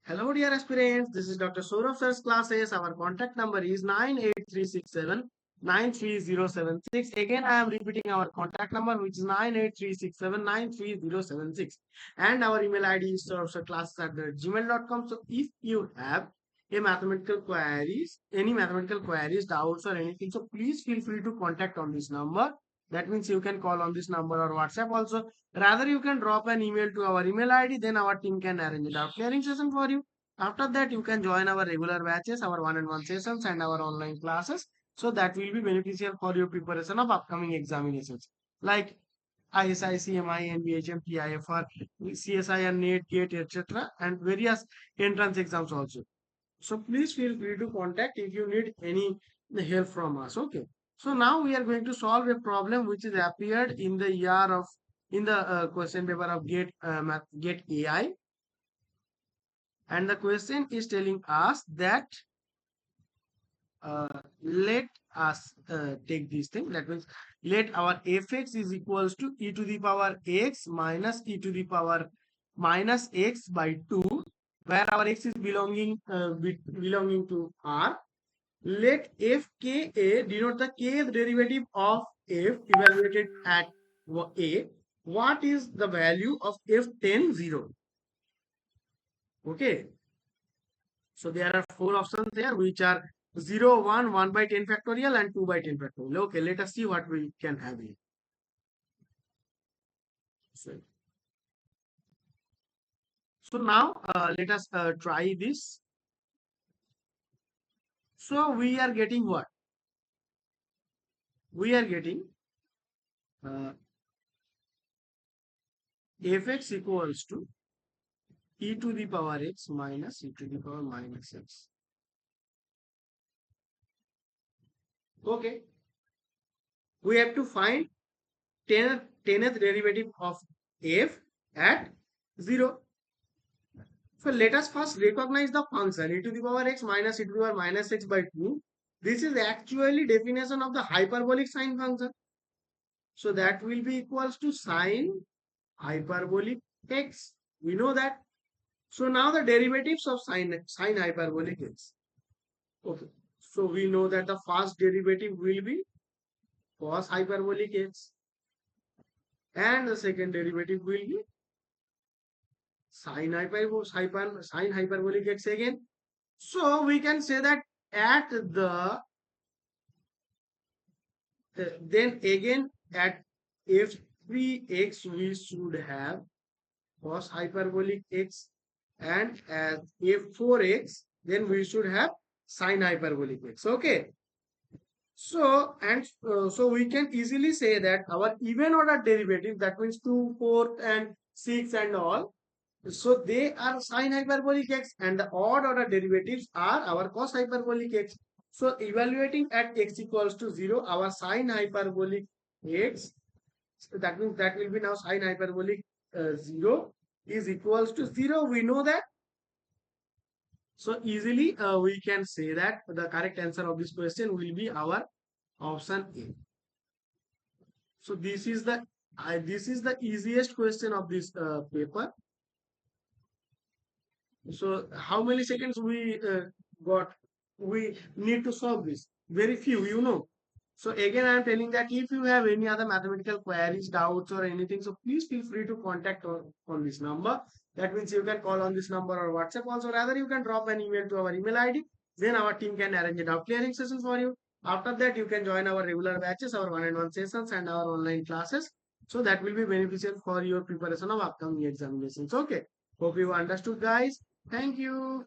Hello, dear aspirants. This is Dr. Sourav Sir Classes. Our contact number is 98367 93076. Again, I am repeating our contact number, which is 98367 93076. And our email ID is souravsirclasses@gmail.com. So, if you have any mathematical queries, doubts, or anything, so please feel free to contact on this number. That means you can call on this number or WhatsApp also. Rather, you can drop an email to our email ID, then our team can arrange a doubt clearing session for you. After that, you can join our regular batches, our one-on-one sessions, and our online classes. So that will be beneficial for your preparation of upcoming examinations like ISI, CMI, NBHM, TIFR, CSI, and NET, GATE, etc., and various entrance exams also. So please feel free to contact if you need any help from us. Okay. So now we are going to solve a problem which is appeared in the year of in the question paper of GATE AI, and the question is telling us that let us take this thing. That means let our fx is equals to e to the power x minus e to the power minus x by 2, where our x is belonging to r. Let fka denote the kth derivative of f evaluated at a. What is the value of f10 0? Okay. So there are four options there, which are 0, 1, 1 by 10 factorial, and 2 by 10 factorial. Okay, let us see what we can have here. So now let us try this. So we are getting what? We are getting uh, fx equals to e to the power x minus e to the power minus x. Okay, we have to find 10th derivative of f at 0. So let us first recognize the function e to the power x minus e to the power minus x by 2. This is actually definition of the hyperbolic sine function. So that will be equals to sine hyperbolic x. We know that. So now the derivatives of sine hyperbolic x. Okay. So we know that the first derivative will be cos hyperbolic x, and the second derivative will be sine hyperbolic x again. So we can say that at the then again at f3x we should have cos hyperbolic x, and at f4x then we should have sine hyperbolic x. Okay. So so we can easily say that our even order derivative, that means 2, 4, and 6 and all, so they are sine hyperbolic x, and the odd order derivatives are our cos hyperbolic x. So evaluating at x equals to 0, our sine hyperbolic x, so that means that will be now sine hyperbolic 0 is equals to 0. We know that. So easily we can say that the correct answer of this question will be our option A. So this is the easiest question of this paper. So how many seconds we got? We need to solve this. Very few, you know. So again, I am telling that if you have any other mathematical queries, doubts, or anything, so please feel free to contact on this number. That means you can call on this number or WhatsApp also. Rather, you can drop an email to our email ID. Then our team can arrange a doubt clearing session for you. After that, you can join our regular batches, our one-on-one sessions, and our online classes. So that will be beneficial for your preparation of upcoming examinations. Okay. Hope you understood, guys. Thank you.